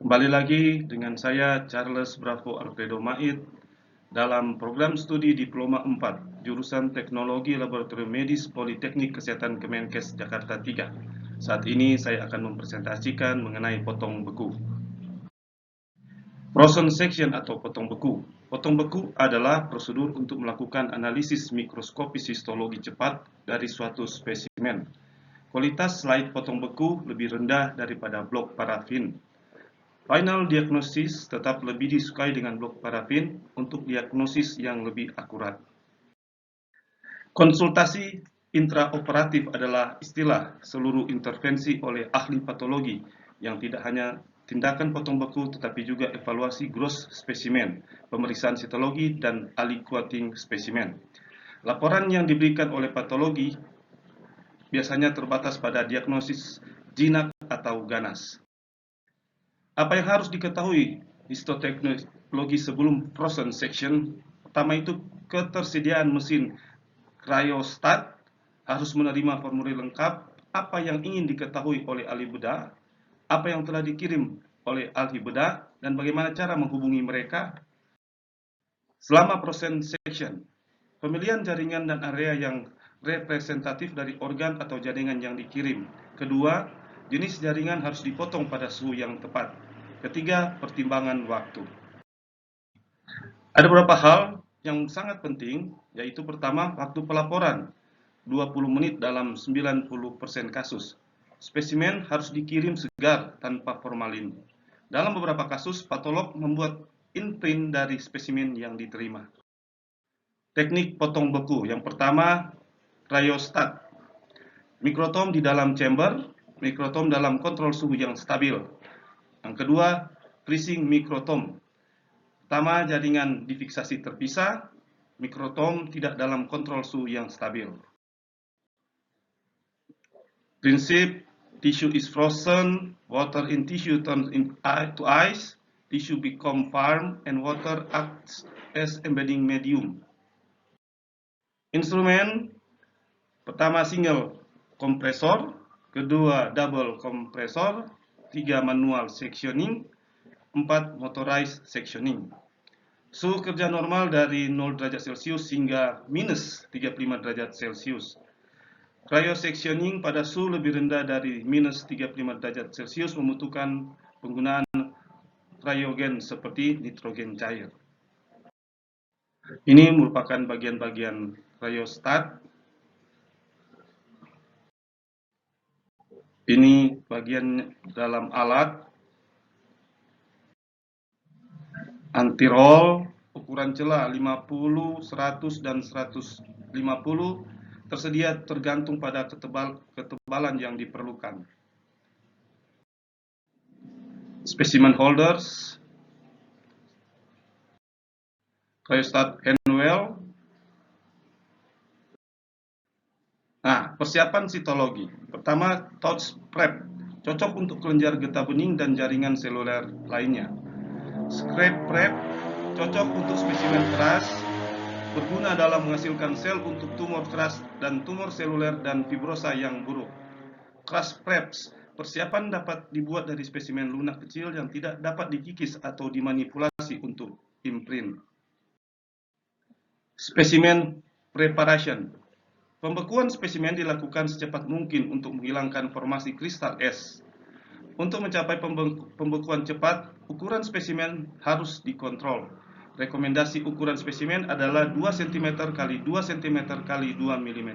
Kembali lagi dengan saya Charles Bravo Alfredo Mait dalam program studi Diploma 4 jurusan Teknologi Laboratorium Medis Politeknik Kesehatan Kemenkes Jakarta 3. Saat ini saya akan mempresentasikan mengenai potong beku. Frozen section atau potong beku. Potong beku adalah prosedur untuk melakukan analisis mikroskopis histologi cepat dari suatu spesimen. Kualitas slide potong beku lebih rendah daripada blok parafin. Final diagnosis tetap lebih disukai dengan blok parafin untuk diagnosis yang lebih akurat. Konsultasi intraoperatif adalah istilah seluruh intervensi oleh ahli patologi yang tidak hanya tindakan potong beku tetapi juga evaluasi gross spesimen, pemeriksaan sitologi, dan aliquoting spesimen. Laporan yang diberikan oleh patologi biasanya terbatas pada diagnosis jinak atau ganas. Apa yang harus diketahui histoteknologi sebelum frozen section? Pertama itu ketersediaan mesin cryostat, harus menerima formulir lengkap, apa yang ingin diketahui oleh ahli bedah, apa yang telah dikirim oleh ahli bedah, dan bagaimana cara menghubungi mereka. Selama frozen section, pemilihan jaringan dan area yang representatif dari organ atau jaringan yang dikirim. Kedua, jenis jaringan harus dipotong pada suhu yang tepat. Ketiga, pertimbangan waktu. Ada beberapa hal yang sangat penting, yaitu pertama, waktu pelaporan 20 menit dalam 90% kasus. Spesimen harus dikirim segar tanpa formalin. Dalam beberapa kasus, patolog membuat imprint dari spesimen yang diterima. Teknik potong beku. Yang pertama, cryostat. Mikrotom di dalam chamber, mikrotom dalam kontrol suhu yang stabil. Yang kedua, freezing mikrotom. Pertama, jaringan difiksasi terpisah, mikrotom tidak dalam kontrol suhu yang stabil. Prinsip, tissue is frozen, water in tissue turns to ice, tissue become firm, and water acts as embedding medium. Instrumen, pertama single kompresor, kedua double kompresor, tiga manual sectioning, 4 motorized sectioning. Suhu kerja normal dari 0 derajat Celcius hingga minus 35 derajat Celcius. Cryosectioning pada suhu lebih rendah dari minus 35 derajat Celcius membutuhkan penggunaan cryogen seperti nitrogen cair. Ini merupakan bagian-bagian cryostat. Ini bagian dalam alat. Antirol, ukuran celah 50, 100, dan 150, tersedia tergantung pada ketebalan yang diperlukan. Specimen holders, cryostat handwell. Nah, persiapan sitologi. Pertama, touch prep, cocok untuk kelenjar getah bening dan jaringan seluler lainnya. Scrape prep, cocok untuk spesimen keras, berguna dalam menghasilkan sel untuk tumor keras dan tumor seluler dan fibrosa yang buruk. Crush preps, persiapan dapat dibuat dari spesimen lunak kecil yang tidak dapat dikikis atau dimanipulasi untuk imprint. Spesimen preparation, pembekuan spesimen dilakukan secepat mungkin untuk menghilangkan formasi kristal es. Untuk mencapai pembekuan cepat, ukuran spesimen harus dikontrol. Rekomendasi ukuran spesimen adalah 2 cm x 2 cm x 2 mm.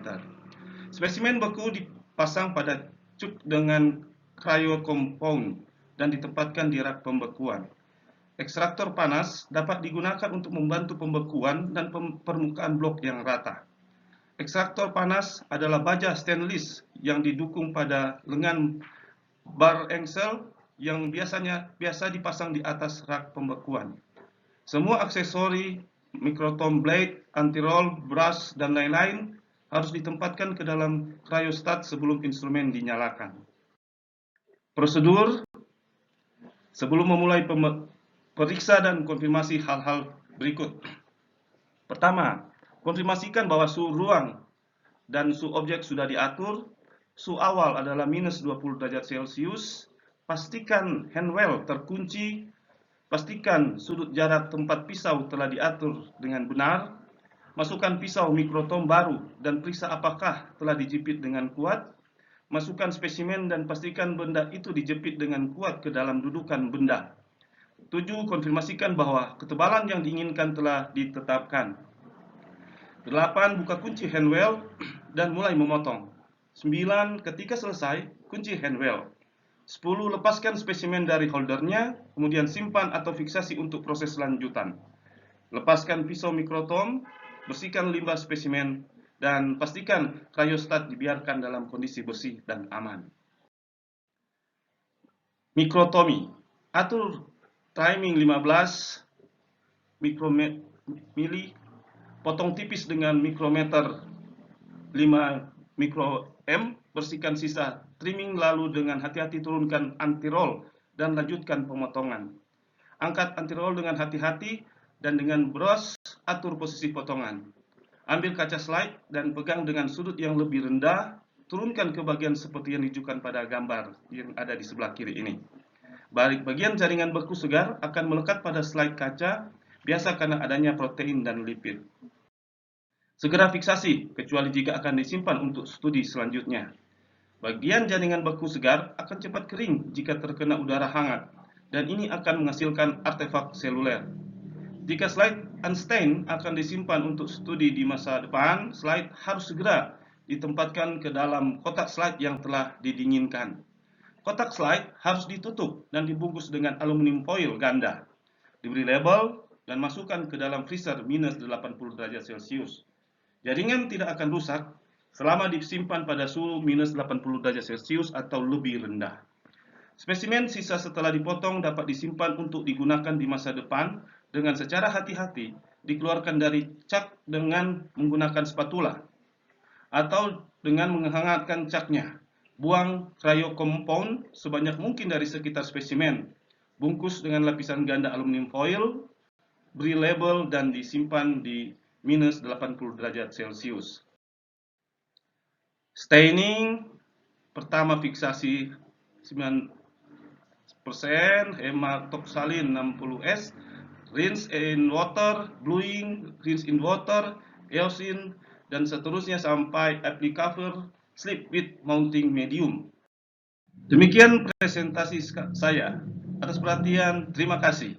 Spesimen beku dipasang pada cup dengan cryocompound dan ditempatkan di rak pembekuan. Ekstraktor panas dapat digunakan untuk membantu pembekuan dan permukaan blok yang rata. Ekstraktor panas adalah baja stainless yang didukung pada lengan bar engsel yang biasa dipasang di atas rak pembekuan. Semua aksesori, mikrotom blade, anti-roll, brush, dan lain-lain harus ditempatkan ke dalam cryostat sebelum instrumen dinyalakan. Prosedur, sebelum memulai periksa dan konfirmasi hal-hal berikut. Pertama, konfirmasikan bahwa suhu ruang dan suhu objek sudah diatur. Suhu awal adalah minus 20 derajat Celcius, pastikan handwell terkunci, pastikan sudut jarak tempat pisau telah diatur dengan benar, masukkan pisau mikrotom baru dan periksa apakah telah dijepit dengan kuat, masukkan spesimen dan pastikan benda itu dijepit dengan kuat ke dalam dudukan benda. 7. Konfirmasikan bahwa ketebalan yang diinginkan telah ditetapkan. 8. Buka kunci handwell dan mulai memotong. 9. Ketika selesai, kunci handwell. 10. Lepaskan spesimen dari holdernya, kemudian simpan atau fiksasi untuk proses lanjutan. Lepaskan pisau mikrotom, bersihkan limbah spesimen, dan pastikan cryostat dibiarkan dalam kondisi bersih dan aman. Mikrotomi. Atur timing 15 mikromili, potong tipis dengan mikrometer 5 mikroM, bersihkan sisa trimming lalu dengan hati-hati turunkan anti-roll dan lanjutkan pemotongan. Angkat anti-roll dengan hati-hati dan dengan brush atur posisi potongan. Ambil kaca slide dan pegang dengan sudut yang lebih rendah, turunkan ke bagian seperti yang ditunjukkan pada gambar yang ada di sebelah kiri ini. Bagian jaringan beku segar akan melekat pada slide kaca, biasa karena adanya protein dan lipid. Segera fiksasi, kecuali jika akan disimpan untuk studi selanjutnya. Bagian jaringan beku segar akan cepat kering jika terkena udara hangat, dan ini akan menghasilkan artefak seluler. Jika slide unstained akan disimpan untuk studi di masa depan, slide harus segera ditempatkan ke dalam kotak slide yang telah didinginkan. Kotak slide harus ditutup dan dibungkus dengan aluminium foil ganda. Diberi label dan masukkan ke dalam freezer minus 80 derajat Celcius. Jaringan tidak akan rusak selama disimpan pada suhu minus 80 derajat Celcius atau lebih rendah. Spesimen sisa setelah dipotong dapat disimpan untuk digunakan di masa depan dengan secara hati-hati dikeluarkan dari cak dengan menggunakan spatula atau dengan menghangatkan caknya. Buang cryocompone sebanyak mungkin dari sekitar spesimen. Bungkus dengan lapisan ganda aluminium foil, beri label dan disimpan di minus 80 derajat Celcius. Staining, pertama fiksasi 9%, hematoxylin 60S, rinse in water, bluing, rinse in water, eosin, dan seterusnya sampai applicator slip with mounting medium. Demikian presentasi saya. Atas perhatian, terima kasih.